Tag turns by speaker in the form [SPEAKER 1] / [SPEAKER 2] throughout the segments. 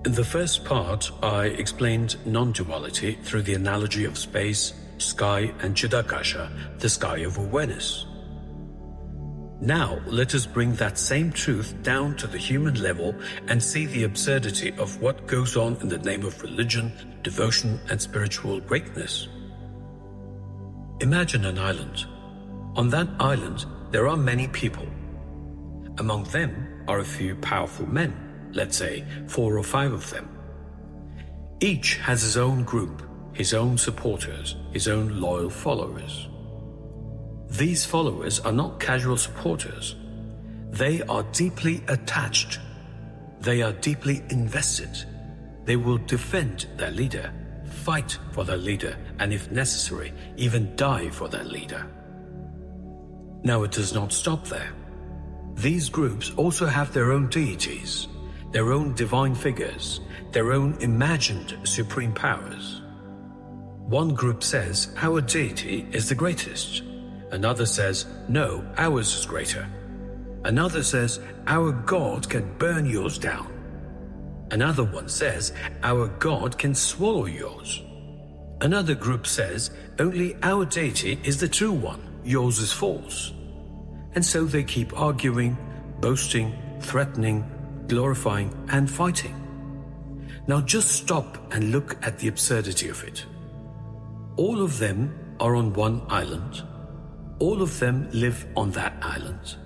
[SPEAKER 1] In the first part, I explained non-duality through the analogy of space, sky, and Chidakasha, the sky of awareness. Now, let us bring that same truth down to the human level and see the absurdity of what goes on in the name of religion, devotion, and spiritual greatness. Imagine an island. On that island, there are many people. Among them are a few powerful men, let's say 4 or 5 of them. Each has his own group, his own supporters, his own loyal followers. These followers are not casual supporters. They are deeply attached. They are deeply invested. They will defend their leader, fight for their leader, and if necessary, even die for their leader. Now, it does not stop there. These groups also have their own deities, their own divine figures, their own imagined supreme powers. One group says, our deity is the greatest. Another says, no, ours is greater. Another says, our God can burn yours down. Another one says, our God can swallow yours. Another group says, only our deity is the true one, yours is false. And so they keep arguing, boasting, threatening, glorifying, and fighting. Now just stop and look at the absurdity of it. All of them are on one island. All of them live on that island.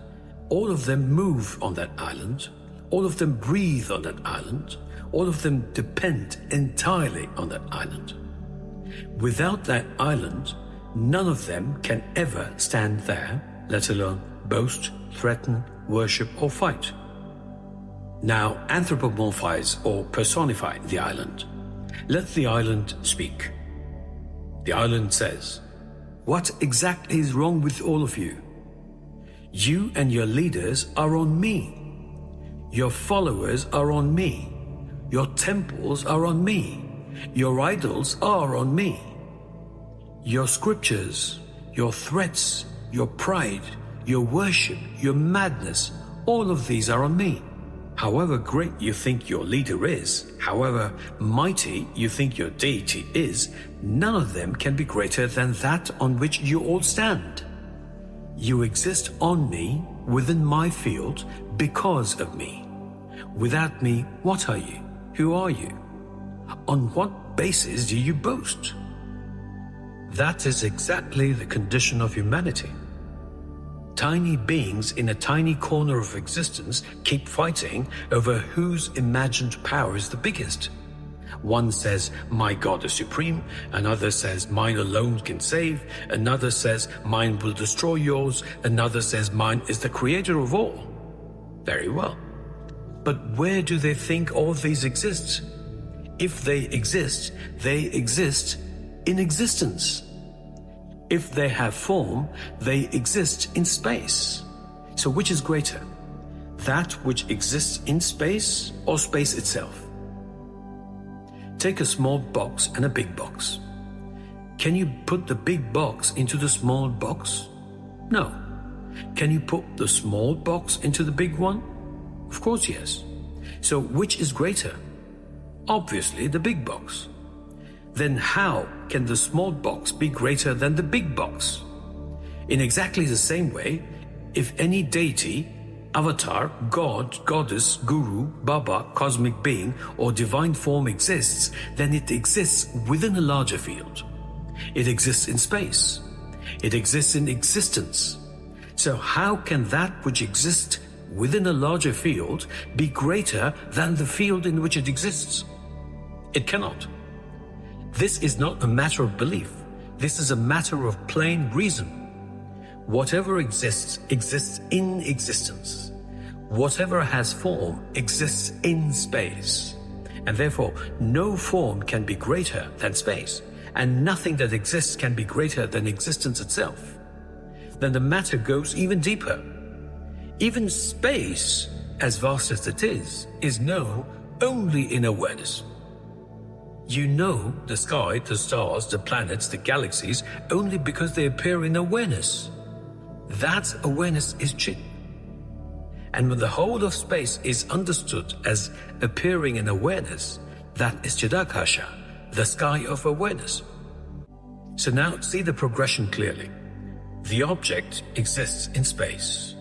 [SPEAKER 1] All of them move on that island. All of them breathe on that island. All of them depend entirely on that island. Without that island, none of them can ever stand there, let alone boast, threaten, worship, or fight. Now anthropomorphize or personify the island. Let the island speak. The island says, what exactly is wrong with all of you? You and your leaders are on me. Your followers are on me. Your temples are on me. Your idols are on me. Your scriptures, your threats, your pride, your worship, your madness, all of these are on me. However great you think your leader is, however mighty you think your deity is, none of them can be greater than that on which you all stand. You exist on me, within my field, because of me. Without me, what are you? Who are you? On what basis do you boast? That is exactly the condition of humanity. Tiny beings in a tiny corner of existence keep fighting over whose imagined power is the biggest. One says, my God is supreme. Another says, mine alone can save. Another says, mine will destroy yours. Another says, mine is the creator of all. Very well. But where do they think all these exist? If they exist in existence. If they have form, they exist in space. So which is greater? That which exists in space or space itself? Take a small box and a big box. Can you put the big box into the small box? No. Can you put the small box into the big one? Of course, yes. So which is greater? Obviously, the big box. Then how can the small box be greater than the big box? In exactly the same way, if any deity, avatar, god, goddess, guru, baba, cosmic being, or divine form exists, then it exists within a larger field. It exists in space. It exists in existence. So how can that which exists within a larger field be greater than the field in which it exists? It cannot. This is not a matter of belief. This is a matter of plain reason. Whatever exists, exists in existence. Whatever has form exists in space. And therefore, no form can be greater than space, and nothing that exists can be greater than existence itself. Then the matter goes even deeper. Even space, as vast as it is known only in awareness. You know the sky, the stars, the planets, the galaxies only because they appear in awareness. That awareness is Chit. And when the whole of space is understood as appearing in awareness, that is Chidakasha, the sky of awareness. So now see the progression clearly. The object exists in space.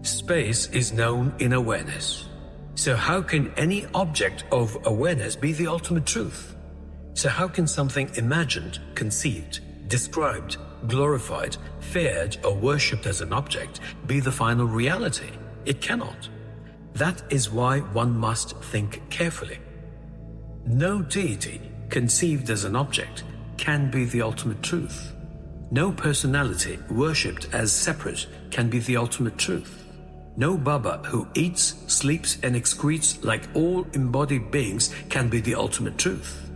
[SPEAKER 1] Space is known in awareness. So how can any object of awareness be the ultimate truth? So how can something imagined, conceived, described, glorified, feared, or worshipped as an object be the final reality? It cannot. That is why one must think carefully. No deity conceived as an object can be the ultimate truth. No personality worshipped as separate can be the ultimate truth. No Baba who eats, sleeps, and excretes like all embodied beings can be the ultimate truth.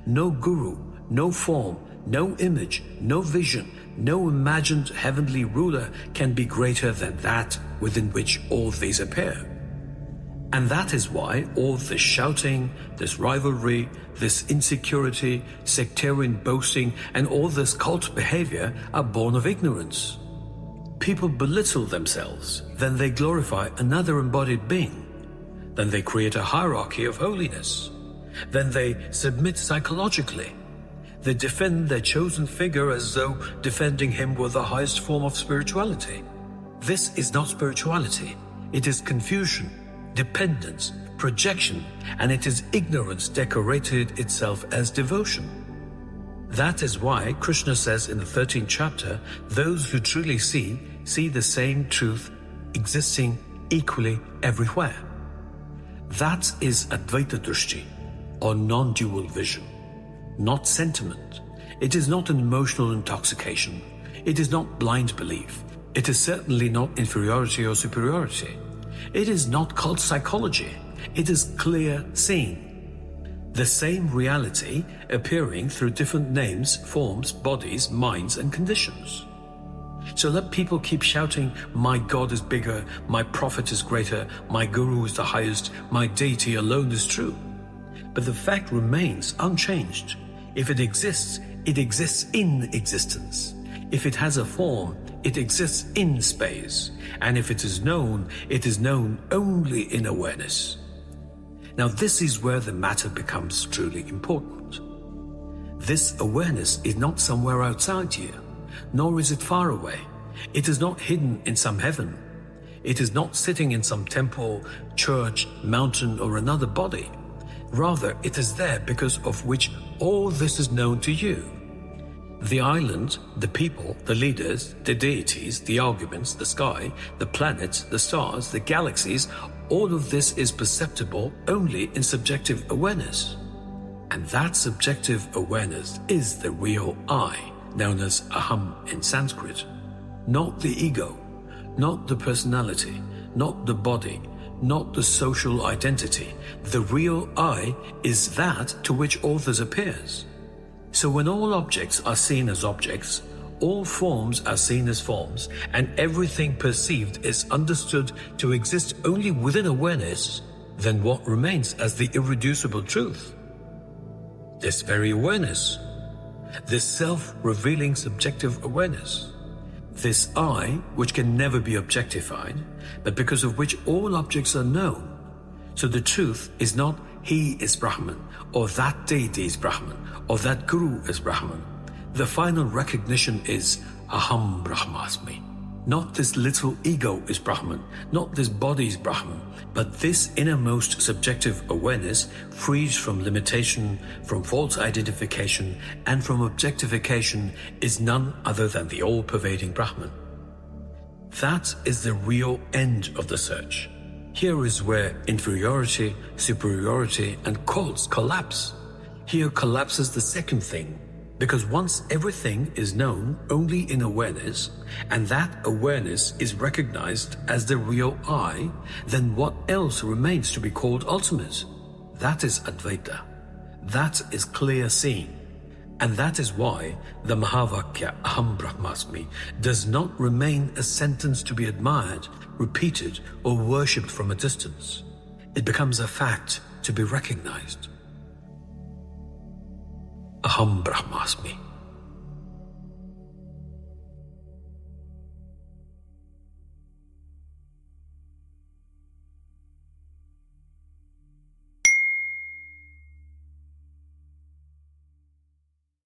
[SPEAKER 1] No guru, no form, no image, no vision, no imagined heavenly ruler can be greater than that within which all these appear. And that is why all this shouting, this rivalry, this insecurity, sectarian boasting, and all this cult behavior are born of ignorance. People belittle themselves, then they glorify another embodied being. Then they create a hierarchy of holiness. Then they submit psychologically. They defend their chosen figure as though defending him were the highest form of spirituality. This is not spirituality. It is confusion, dependence, projection, and it is ignorance decorated itself as devotion. That is why Krishna says in the 13th chapter, those who truly see the same truth existing equally everywhere. That is Advaita Drishti, or non-dual vision, not sentiment. It is not an emotional intoxication. It is not blind belief. It is certainly not inferiority or superiority. It is not cult psychology. It is clear seeing. The same reality appearing through different names, forms, bodies, minds, and conditions. So let people keep shouting, my God is bigger, my prophet is greater, my guru is the highest, my deity alone is true. But the fact remains unchanged. If it exists in existence. If it has a form, it exists in space. And if it is known only in awareness. Now this is where the matter becomes truly important. This awareness is not somewhere outside here, nor is it far away. It is not hidden in some heaven. It is not sitting in some temple, church, mountain, or another body. Rather, it is there because of which all this is known to you. The island, the people, the leaders, the deities, the arguments, the sky, the planets, the stars, the galaxies, all of this is perceptible only in subjective awareness. And that subjective awareness is the real I, known as Aham in Sanskrit. Not the ego, not the personality, not the body, not the social identity. The real I is that to which all this appears. So when all objects are seen as objects, all forms are seen as forms, and everything perceived is understood to exist only within awareness, then what remains as the irreducible truth? This very awareness, this self-revealing subjective awareness, this I which can never be objectified, but because of which all objects are known. So the truth is not he is Brahman, or that deity is Brahman, or that guru is Brahman. The final recognition is Aham Brahmasmi. Not this little ego is Brahman, not this body is Brahman, but this innermost subjective awareness, freed from limitation, from false identification, and from objectification, is none other than the all-pervading Brahman. That is the real end of the search. Here is where inferiority, superiority, and cults collapse. Here collapses the second thing, because once everything is known only in awareness, and that awareness is recognized as the real I, then what else remains to be called ultimate? That is Advaita. That is clear seeing. And that is why the Mahavakya Aham Brahmasmi does not remain a sentence to be admired, repeated, or worshipped from a distance. It becomes a fact to be recognized. Aham Brahmasmi.